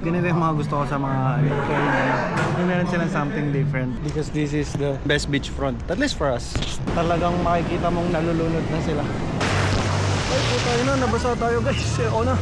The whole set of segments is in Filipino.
Ganito yung mga gusto ko sa mga meron silang something different because this is the best beach front, at least for us. Talagang makikita mong nalulunod na sila. Ay puta na, nabasa tayo guys. O na.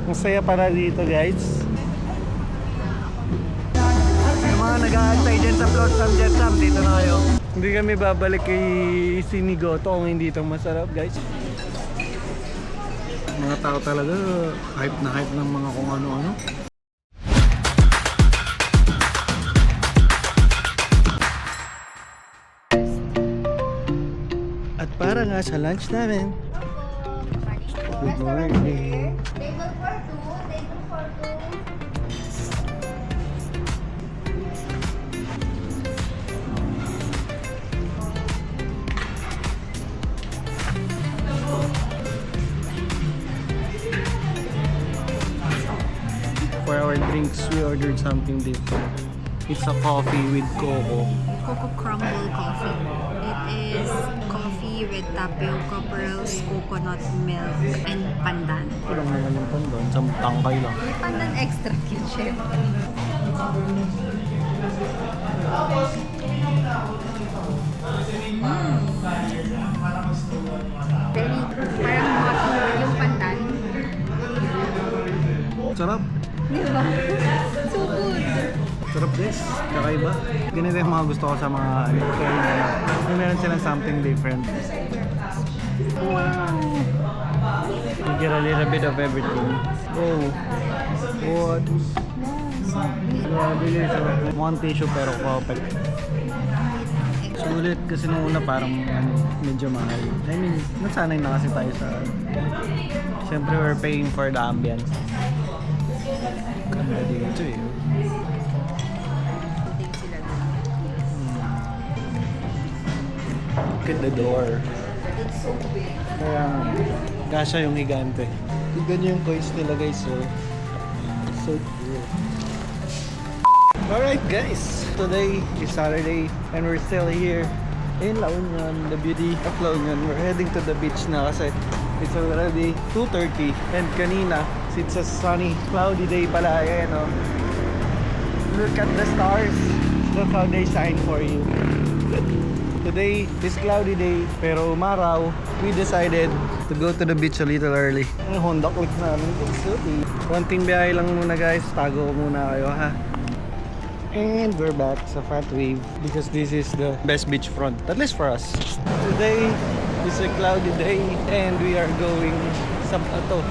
Ang saya para dito guys. Yung mga nag-aantay dyan sa float from Jetsam, dito na kayo. Hindi kami babalik kay Sinigoto kung hindi ito masarap guys. Mga tao talaga hype na hype ng mga kung ano-ano. At para nga sa lunch namin. Good morning. Table for two, table for two. For our drinks, we ordered something different. It's a coffee with coco. Coco crumble coffee. It is coffee with tapioca pearls, coconut milk, and pandan. Ito lang naman yung pandan. Sa tangkay lang. May pandan extra cute, syempre. Very, parang mature yung pandan. Sarap. Diba? So good. Sarap guys. Kakaiba. Ganito yung mga gusto ko sa mga meron silang something different. Wow! You get a little bit of everything. Oh. What? Grabe guys. One tissue pero perfect. Sulit kasi nung una parang medyo mahal. I mean, nasanay na kasi tayo sa... Siyempre we're paying for the ambience. Ganda dito eh. Look at the door. It's so big. Kaya kasha yung higante. Tignan yung coins nila guys. So cool. Alright guys, today is Saturday and we're still here in La Union, the beauty of La Union. We're heading to the beach na kasi it's already 2:30 and kanina, it's a sunny, cloudy day pala. Ayan o. Look at the stars. Look how they shine for you. Today is cloudy day pero umaraw. We decided to go to the beach a little early. Ang Honda click namin. Konting biyahe lang muna guys. Tago ko muna kayo ha. And we're back sa Fat Wave because this is the best beach front, at least for us. Today is a cloudy day and we are going sa Bato.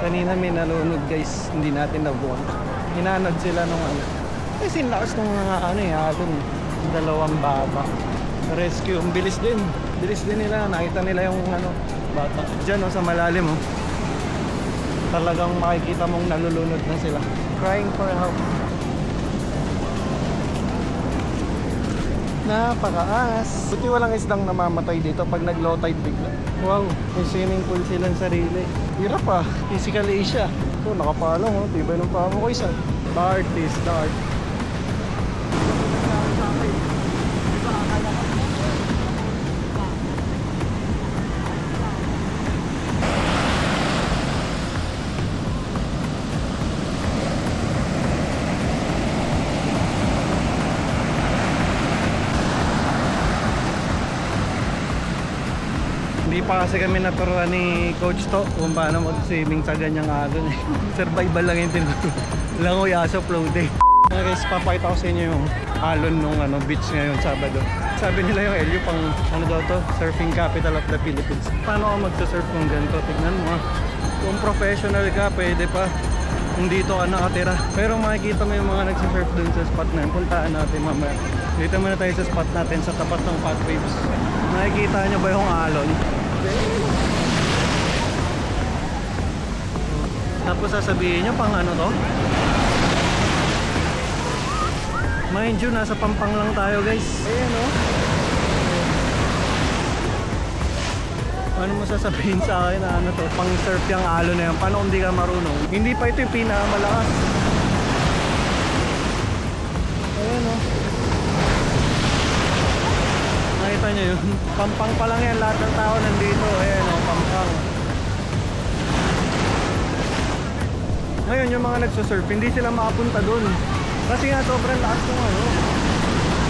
Kanina may nalunod guys, hindi natin na-vlog. Hinanod sila nung ano. Kasi lakas ng mga alon. Dalawang baba. Rescue, ang bilis din. Bilis din nila, nakita nila yung bata. Diyan sa malalim talagang makikita mong nalulunod na sila. Crying for help. Napakaas. Buti walang isdang namamatay dito pag nag-low tide bigla. Wow, may swimming pool silang sarili. Hirap physically siya. So nakapalong tibay ng paa mo ko isa. The artist, the art. Hindi pa kasi kami naturuan ni Coach To kung paano mag-swimming sa ganyang alon eh. Survival lang yung tinuturo. Langoy aso floating. Guys, papakita ko sa inyo yung alon nung beach ngayon Sabado. Sabi nila yung LU pang daw to, surfing capital of the Philippines. Paano ka magsa-surf kung ganito? Tignan mo kung professional ka, pwede pa. Kung dito ka nakatira. Pero makikita mo yung mga nagsisurf dun sa spot na yun. Puntaan natin mamaya. Dito muna tayo sa spot natin sa tapat ng Fat Waves. Nakikita nyo ba yung alon? Tapos sasabihin nyo pang ano to? Mind you, nasa Pampang lang tayo guys. Ayan Ano mo sasabihin sa akin na to? Pang surf yung alon na yan. Paano kung di ka marunong? Hindi pa ito yung pinakamalakas. Ayan Nakita nyo yun? Pampang pa lang yan. Lahat ng tao nandito. Ayan Pampang. yung mga nagsusurf, hindi sila makapunta dun. Kasi nga sobrang lakas ng ano,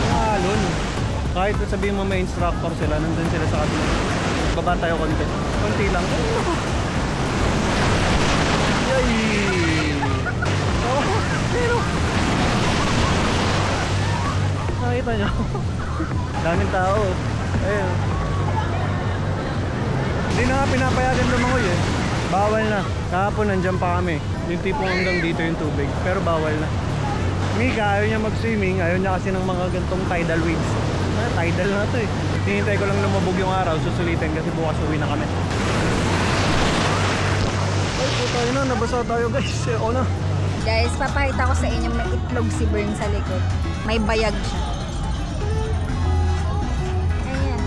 ng alon. Kahit sabihin mo may instructor sila, nandun sila sa kabila. Baba tayo konti. Konti lang. Yay! Oh, pero nakita nyo? Daming tao. Ayun. Hindi na nga pinapayagan lumangoy eh. Bawal na. Kahapon nandyan pa kami. Yung tipong hanggang dito yung tubig. Pero bawal na. Mika, ayaw niya mag-swimming. Ayaw niya kasi ng mga gantong tidal waves. Tidal na to eh. Hinihintay ko lang lumabog yung araw. Susulitin kasi bukas uwi na kami. Ay, tayo na. Nabasa tayo guys. O na. Guys, papakita ko sa inyo may itlog si Bern sa likod. May bayag siya. Ayan.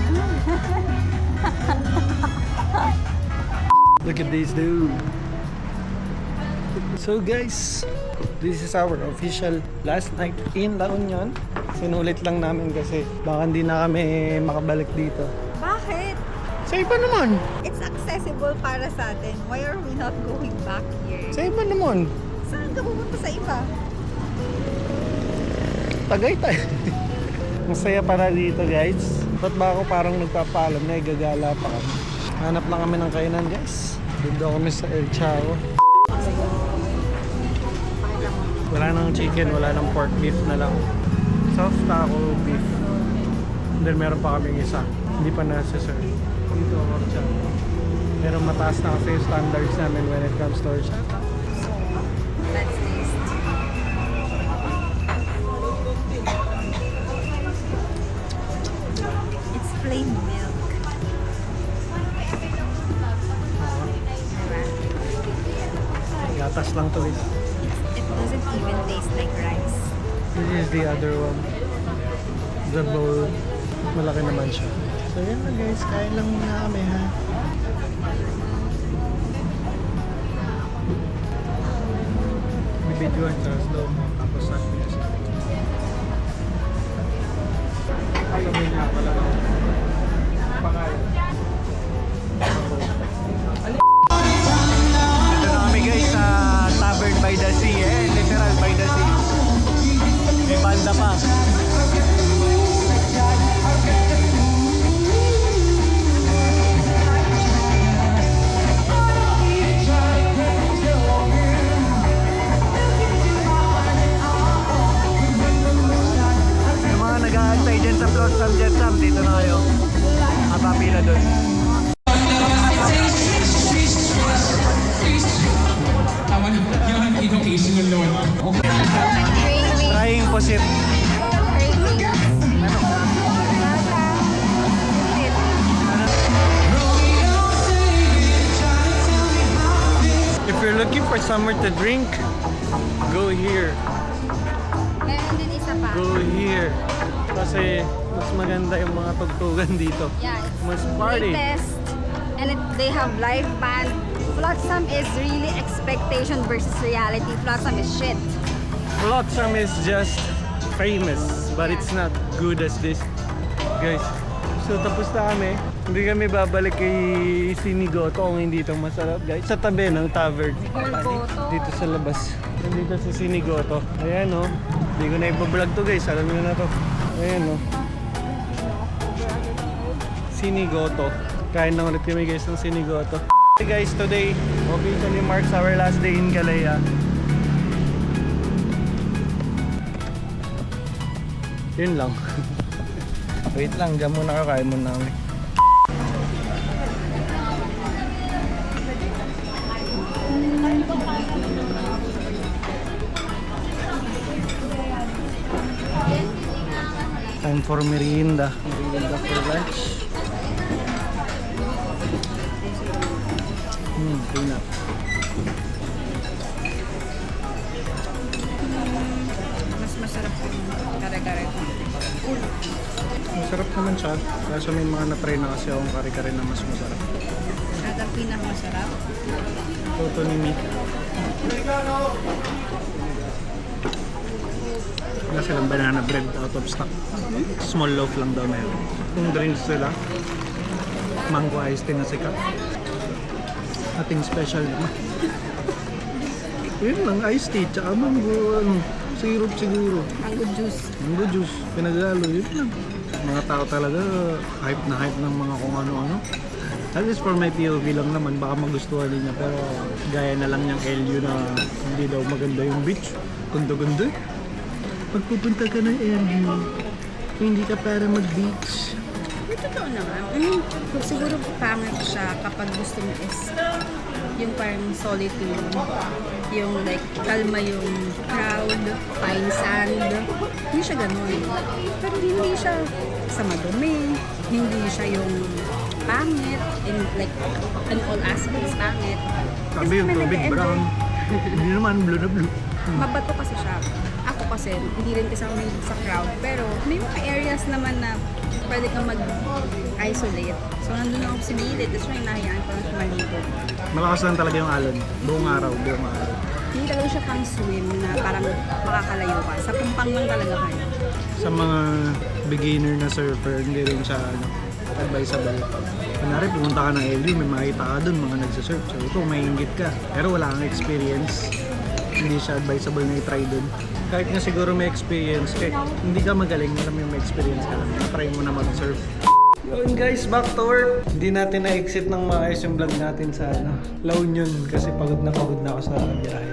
Look at this dude. So guys, this is our official last night in La Union. Sinulit lang namin kasi baka hindi na kami makabalik dito. Bakit? Sa iba naman. It's accessible para sa atin. Why are we not going back here? Sa iba naman. Saan ka pupunta sa iba? Tagaytay. Masaya para dito guys. Ba't ba ako parang nagpapaalam na igagala pa kami? Hanap lang kami ng kainan guys. Dito kami sa El Chao. Wala nang chicken, wala nang pork beef na lang. Soft taco beef. And then meron pa kaming isa. Hindi pa nasa-serve. Dito ako siya. Pero mataas na kasi yung standards namin when it comes to our shop. Let's taste. It's plain milk. Gatas lang to guys. It doesn't even taste like rice. This is the other one. The bowl. Malaki naman siya. So yun na guys, kain lang muna kami ha. Bibidyoan sa slow mo, tapos sa music. Alam mo niya pala ba? Pangalan. Dito na kami guys sa Tavern by the Sea literal by the sea. May banda pa. Yung mga nag-aantay dyan sa Blossom Jetsam, dito na kayo. Mapapila doon. Educational loan. Trying posit. If you're looking for somewhere to drink, go here. Meron din isa pa. Go here. Kasi mas maganda yung mga tugtugan dito. Yeah, it's Mas party. latest. And they have live band. Flotsam is really expectation versus reality. Flotsam is shit. Flotsam is just famous, but it's not good as this. Guys, so tapos na kami. Hindi kami babalik kay Sinigoto kung hindi ito masarap guys. Sa tabi ng tavern. Sinigoto. Dito sa labas. Nandito sa Sinigoto. Ayan o. Hindi ko na ibablog to guys. Alam nyo na to. Ayan o. Sinigoto. Kain na ulit kami guys ng Sinigoto. Hey guys, today officially marks our last day in Calaya. Yun lang. Wait lang, dyan muna kakain muna kami. Time for merienda. Merienda for lunch. Peanut. Mas masarap yung kare-kare. Masarap naman siya. Kaso may mga na-try na kasi akong kare-kare na mas masarap. At ang pinakamasarap. Toto ni Mi. Wala silang banana bread out of stock. Small loaf lang daw meron. Kung drinks sila, mango iced tea na sikat. Ating special naman. Yun lang, iced tea, tsaka mango, syrup siguro. Mango juice. Mango juice, pinaghalo, yun lang. Mga tao talaga, hype na hype ng mga kung ano-ano. At least for my POV lang naman, baka magustuhan din niya. Pero gaya na lang niyang LU na hindi daw maganda yung beach. Ganda-ganda. Pagpupunta ka ng LU, hindi ka para mag-beach. Totoo naman. I mean, siguro pangit siya kapag gusto mo is yung parang solitude, yung like kalma yung crowd, fine sand. Hindi siya ganun. Pero hindi siya sa madumi, hindi siya yung pangit, in like in all aspects pangit. Sabi yung kami tubig nag-enjoy. brown. Hindi naman blue na blue. Mabato kasi siya. Ako kasi, hindi rin kasi ako mahilig sa crowd. Pero may mga areas naman na pwede kang mag-isolate. So, nandun ako sa Maylid. That's why nahayaan ko lang siya maligo. Malakas lang talaga yung alon. Buong araw, buong araw. Hindi talaga siya pang swim na parang makakalayo ka. Sa pumpang lang talaga kayo. Sa mga beginner na surfer, hindi rin siya advisable. Kunwari, pumunta ka ng LU, may makita ka dun, mga nagsasurf. So, ito, may inggit ka. Pero wala kang experience. Hindi siya advisable na i-try dun. Kahit nga siguro may experience, kahit hindi ka magaling, alam mo yung may experience ka lang. Try mo na mag-surf. Yun guys, back to work. Hindi natin na-exit ng maayos yung vlog natin sa La Union kasi pagod na ako sa biyahe.